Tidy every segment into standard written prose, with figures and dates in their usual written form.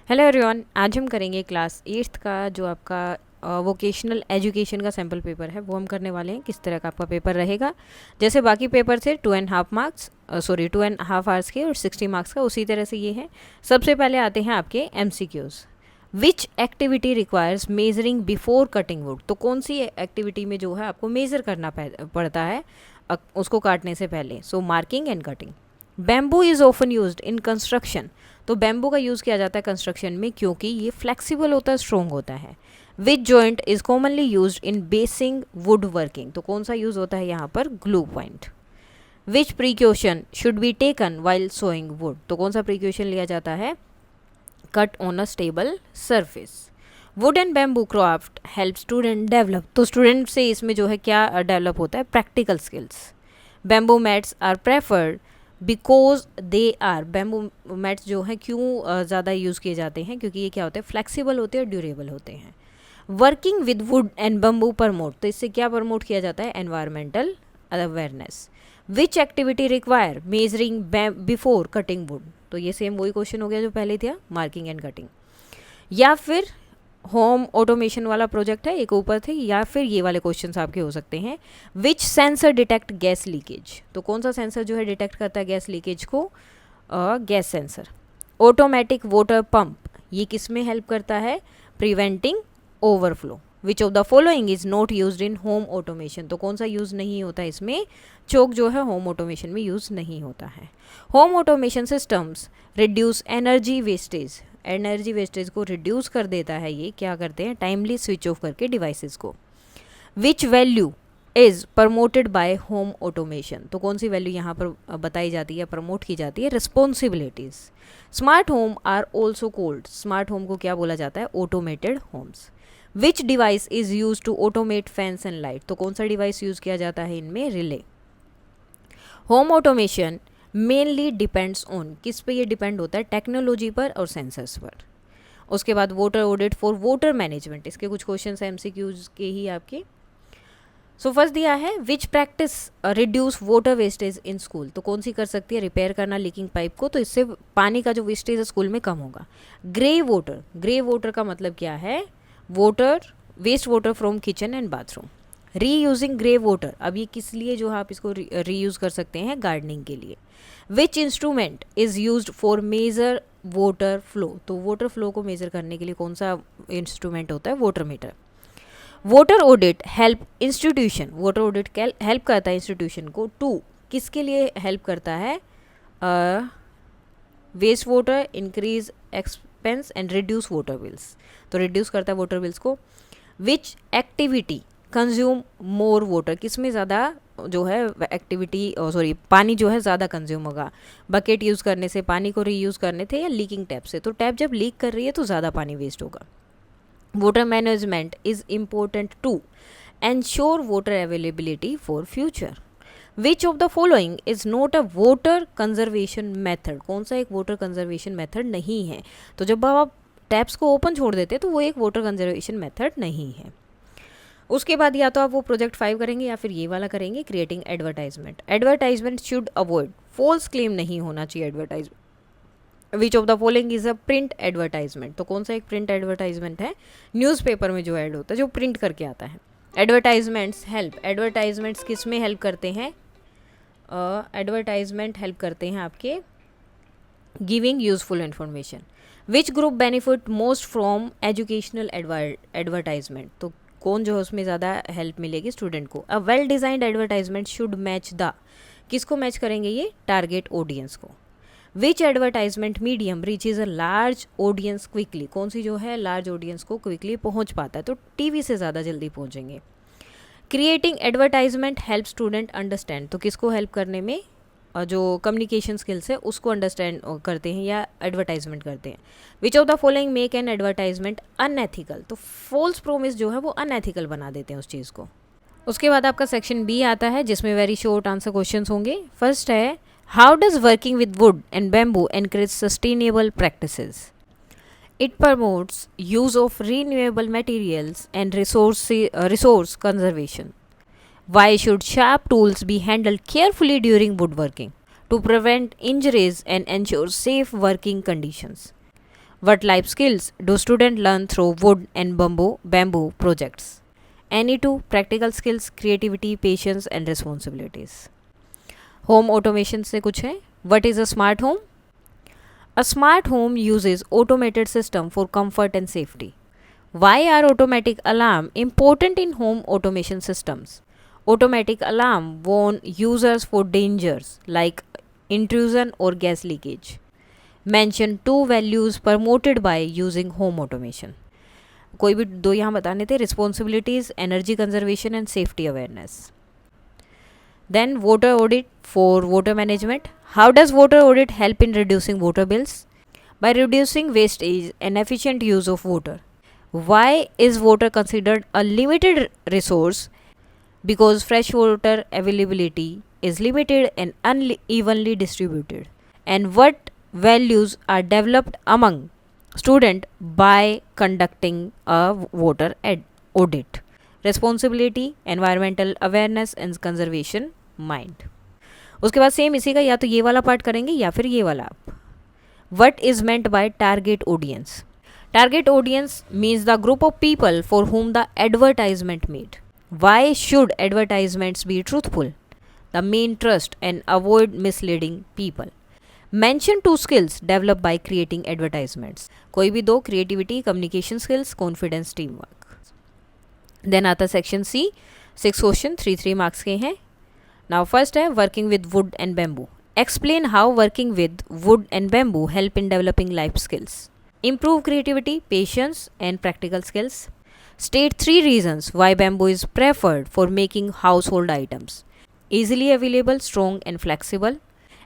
Hello everyone, आज हम करेंगे क्लास 8th का जो आपका वोकेशनल एजुकेशन का सैम्पल पेपर है वो हम करने वाले हैं। किस तरह का आपका पेपर रहेगा, जैसे बाकी पेपर थे 2.5 मार्क्स 2.5 आवर्स के और 60 मार्क्स का, उसी तरह से ये है। सबसे पहले आते हैं आपके MCQs। Which activity requires measuring before cutting would, तो कौन सी एक्टिविटी में जो है आपको मेज़र करना पड़ता है उसको काटने से पहले। So marking and cutting. Bamboo is often used in construction, तो बैम्बू का यूज़ किया जाता है कंस्ट्रक्शन में क्योंकि ये फ्लेक्सिबल होता है, स्ट्रॉन्ग होता है। Which joint is commonly used in basing wood working, तो कौन सा यूज़ होता है यहाँ पर, glue point. Which precaution should be taken while sawing wood, तो कौन सा प्रिकॉशन लिया जाता है, cut on a stable surface. Wood and bamboo craft help student develop, तो स्टूडेंट से इसमें जो है क्या डेवलप होता है, practical skills. Bamboo mats are preferred because they are, bamboo mats जो है क्यों ज़्यादा यूज़ किए जाते हैं, क्योंकि ये क्या होते हैं, फ्लेक्सिबल होते हैं और ड्यूरेबल होते हैं। Working with would and bamboo promote, तो इससे क्या प्रमोट किया जाता है, environmental awareness. Which activity require measuring before cutting would, तो ये सेम वही क्वेश्चन हो गया जो पहले था, मार्किंग एंड कटिंग। या फिर होम ऑटोमेशन वाला प्रोजेक्ट है एक ऊपर थे, या फिर ये वाले क्वेश्चंस आपके हो सकते हैं। विच सेंसर डिटेक्ट गैस लीकेज, तो कौन सा सेंसर जो है डिटेक्ट करता है गैस लीकेज को, gas sensor. Automatic water pump, ये किस में हेल्प करता है, preventing overflow. Which of the following is not used in home automation, तो कौन सा यूज़ नहीं होता है इसमें, चोक जो है होम ऑटोमेशन में यूज़ नहीं होता है। Home automation systems reduce energy wastage, energy wastage को रिड्यूस कर देता है, ये क्या करते हैं, टाइमली स्विच ऑफ करके डिवाइसेस को। Which value is promoted by home automation, तो कौन सी वैल्यू यहाँ पर बताई जाती है, प्रमोट की जाती है, responsibilities. Smart home are also called, smart home को क्या बोला जाता है, automated homes. Which device is use to automate fans and light, तो कौन सा डिवाइस यूज किया जाता है इनमें, relay. Home automation mainly depends on, किस पे ये डिपेंड होता है, टेक्नोलॉजी पर और सेंसर्स पर। उसके बाद water audit for water management, इसके कुछ क्वेश्चन है MCQs के ही आपके। सो फर्स्ट दिया है which practice reduce water wastage in school, तो कौन सी कर सकती है, रिपेयर करना लीकिंग पाइप को, तो इससे पानी का जो वेस्टेज है स्कूल में कम होगा। ग्रे वाटर, ग्रे वाटर का मतलब क्या है, water waste water from kitchen and bathroom. Reusing grey water, अब ये किस लिए जो है आप इसको रीयूज कर सकते हैं, गार्डनिंग के लिए। Which instrument is used for measure water flow, तो वाटर फ्लो को मेजर करने के लिए कौन सा इंस्ट्रूमेंट होता है, water meter. Water audit help institution, water audit help करता है इंस्टीट्यूशन को टू, किसके लिए हेल्प करता है, waste water increase expense and reduce water bills, तो रिड्यूस करता है वाटर बिल्स को। Which activity consume more water, किस में ज़्यादा जो है एक्टिविटी पानी जो है ज़्यादा कंज्यूम होगा, बकेट यूज़ करने से, पानी को रीयूज़ करने थे, या लीकिंग टैप से, तो टैप जब लीक कर रही है तो ज़्यादा पानी वेस्ट होगा। Water management is important to ensure water availability for future. Which of the following is not a water conservation method, कौन सा एक वाटर कंजर्वेशन मेथड नहीं है, तो जब आप टैप्स को ओपन छोड़ देते हैं तो वो एक वाटर कंजर्वेशन मेथड नहीं है। उसके बाद या तो आप वो प्रोजेक्ट 5 करेंगे या फिर ये वाला करेंगे, creating advertisement. Advertisement should avoid, false claim नहीं होना चाहिए advertisement. Which of the following is a print advertisement, तो कौन सा एक प्रिंट एडवर्टाइजमेंट है, न्यूज़पेपर में जो ऐड होता है, जो प्रिंट करके आता है। एडवर्टाइजमेंट्स हेल्प, एडवर्टाइजमेंट्स किस में हेल्प करते हैं, एडवर्टाइजमेंट हेल्प करते हैं आपके giving useful information. Which group benefit most from educational advertisement, तो कौन जो है उसमें ज़्यादा हेल्प मिलेगी, स्टूडेंट को। A well designed advertisement should match the, किसको मैच करेंगे ये, टारगेट ऑडियंस को। Which advertisement medium reaches a large audience quickly, कौन सी जो है लार्ज ऑडियंस को क्विकली पहुंच पाता है, तो टीवी से ज़्यादा जल्दी पहुंचेंगे। Creating advertisement help student understand, तो किसको हेल्प करने में, जो कम्युनिकेशन स्किल्स है उसको अंडरस्टैंड करते हैं या एडवर्टाइजमेंट करते हैं। विच of the following make an advertisement unethical, तो फॉल्स प्रोमिस जो है वो अनएथिकल बना देते हैं उस चीज़ को। उसके बाद आपका सेक्शन बी आता है जिसमें वेरी शॉर्ट आंसर क्वेश्चन होंगे। फर्स्ट है how does working with would and bamboo encourage sustainable practices. It promotes use of renewable materials and resource conservation. Why should sharp tools be handled carefully during woodworking? To prevent injuries and ensure safe working conditions. What life skills do students learn through wood and bamboo projects? Any two practical skills, creativity, patience and responsibilities. Home automation से कुछ है. What is a smart home? A smart home uses automated system for comfort and safety. Why are automatic alarm important in home automation systems? Automatic alarm warn users for dangers like intrusion or gas leakage. Mention two values promoted by using home automation. कोई भी दो यहाँ बताने थे. Responsibilities, energy conservation and safety awareness. Then water audit for water management. How does water audit help in reducing water bills? By reducing wastage and efficient use of water. Why is water considered a limited resource? Because fresh water availability is limited and unevenly distributed. And what values are developed among students by conducting a water audit? Responsibility, environmental awareness and conservation mind. उसके बाद same इसी का या तो ये वाला part करेंगे या फिर ये वाला. What is meant by target audience? Target audience means the group of people for whom the advertisement made. Why should advertisements be truthful? The main trust and avoid misleading people. Mention two skills developed by creating advertisements. कोई भी दो, creativity, communication skills, confidence, teamwork. Then आता section C, 6 question, 3 marks के हैं. Now first है working with wood and bamboo. Explain how working with wood and bamboo help in developing life skills. Improve creativity, patience and practical skills. State 3 reasons why bamboo is preferred for making household items. Easily available, strong and flexible.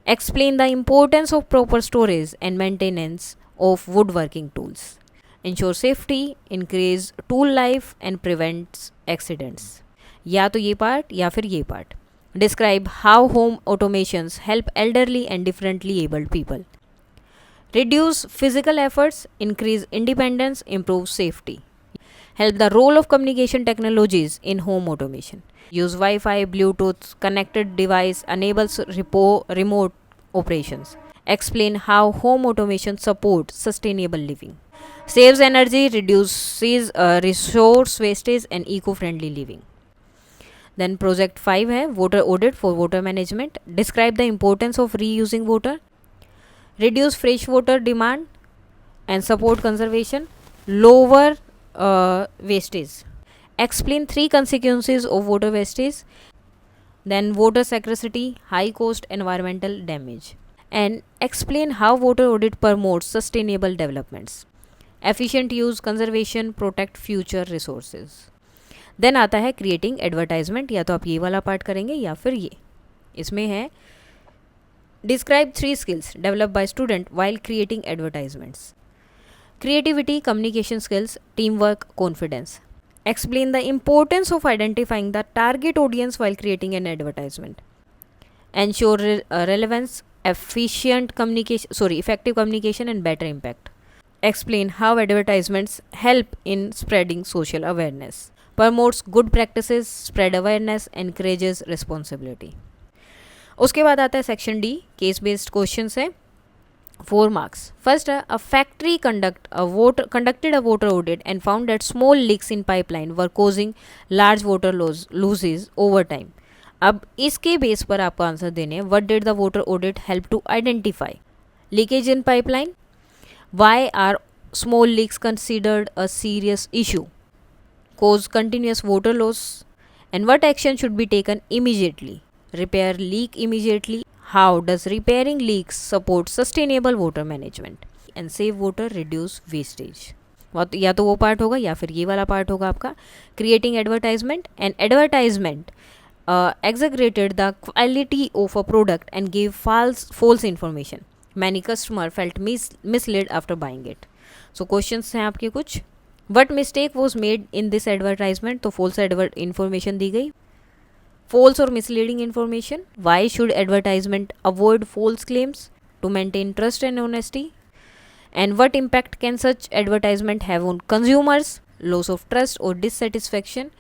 Explain the importance of proper storage and maintenance of woodworking tools. Ensure safety, increase tool life and prevents accidents. या तो ये part या फिर ये part. Describe how home automations help elderly and differently abled people. Reduce physical efforts, increase independence, improve safety. Help the role of communication technologies in home automation. Use Wi-Fi, Bluetooth, connected device enables remote operations. Explain how home automation supports sustainable living. Saves energy, reduces resource wastage and eco-friendly living. Then project 5 है water audit for water management. Describe the importance of reusing water. Reduce fresh water demand and support conservation. Lower wastage. Explain 3 consequences of water wastage. Then water scarcity, high cost, environmental damage. And explain how water audit promotes sustainable developments. Efficient use, conservation, protect future resources. Then आता है creating advertisement. या तो आप ये वाला part करेंगे या फिर ये. इसमें है describe 3 skills develop by student while creating advertisements. Creativity, communication skills, team work, confidence. Explain the importance of identifying the target audience while creating an advertisement. Ensure relevance, effective communication and better impact. Explain how advertisements help in spreading social awareness. Promotes good practices, spread awareness, encourages responsibility. उसके बाद आता है section D, case based question है, 4 marks. First, a factory conducted a water audit and found that small leaks in pipeline were causing large water losses over time. अब इसके base पर आपको answer देने हैं. What did the water audit help to identify? Leakage in pipeline. Why are small leaks considered a serious issue? Cause continuous water loss. And what action should be taken immediately? Repair leak immediately. How does repairing leaks support sustainable water management and save water, reduce wastage? या तो वो part होगा या फिर ये वाला part होगा आपका. Creating advertisement. And advertisement exaggerated the quality of a product and gave false information. Many customer felt misled after buying it. So questions हैं आपके कुछ. What mistake was made in this advertisement? तो false information दी गई. False or misleading information. Why should advertisement avoid false claims? To maintain trust and honesty. And what impact can such advertisement have on consumers? Loss of trust or dissatisfaction.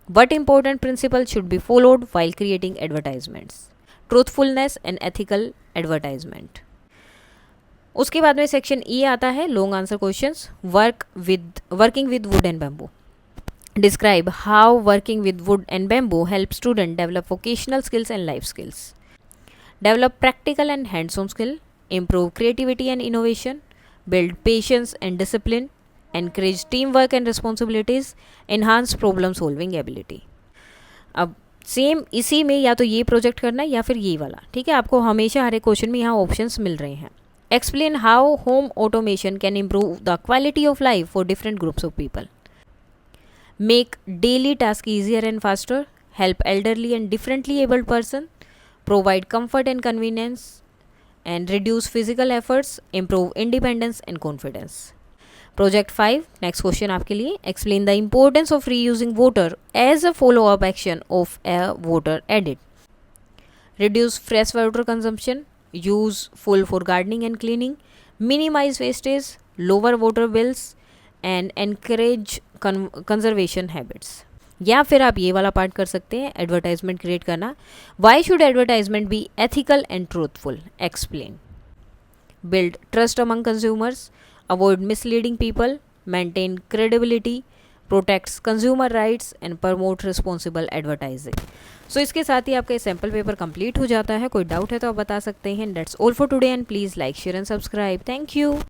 What important principles should be followed while creating advertisements? Truthfulness and ethical advertisement. उसके बाद में section E आता है long answer questions, working with would and bamboo. Describe how working with wood and bamboo helps students develop vocational skills and life skills. Develop practical and hands-on skill, improve creativity and innovation, build patience and discipline, encourage teamwork and responsibilities, enhance problem solving ability. अब same इसी में या तो ये project करना है या फिर ये वाला, ठीक है। आपको हमेशा हर एक क्वेश्चन में यहाँ ऑप्शंस मिल रहे हैं। Explain how home automation can improve the quality of life for different groups of people. Make daily tasks easier and faster, help elderly and differently abled person, provide comfort and convenience, and reduce physical efforts, improve independence and confidence. Project 5, next question आपके लिए, explain the importance of reusing water as a follow-up action of a water edit. Reduce fresh water consumption, use full for gardening and cleaning, minimize wastage, lower water bills, and encourage conservation habits. या फिर आप ये वाला part कर सकते हैं, advertisement create करना। Why should advertisement be ethical and truthful, explain. Build trust among consumers, avoid misleading people, maintain credibility, protects consumer rights and promote responsible advertising. So इसके साथ ही आपका सैम्पल पेपर कंप्लीट हो जाता है। कोई डाउट है तो आप बता सकते हैं। That's all for today and please like share and subscribe. Thank you.